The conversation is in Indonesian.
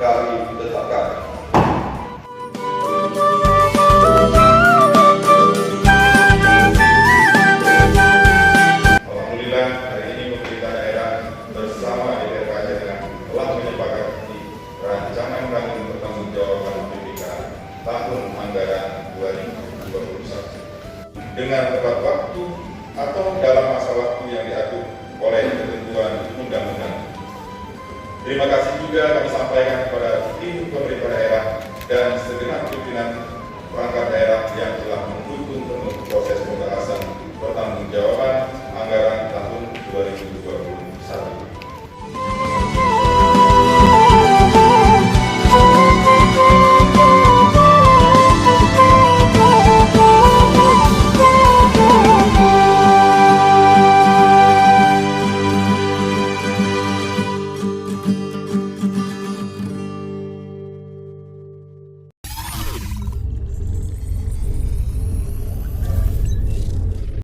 kami tetapkan. Alhamdulillah, hari ini pemerintah daerah bersama DPRK telah menyepakati rancangan pertanggungjawaban BPK tahun anggaran 2021 dengan tepat waktu atau dalam masa waktu yang diatur oleh ketentuan undang-undang. Terima kasih juga kami sampaikan kepada tim pemerintah daerah dan segenap pimpinan perangkat daerah yang telah mendukung penuh proses pembahasan pertanggungjawaban anggaran tahun 2021.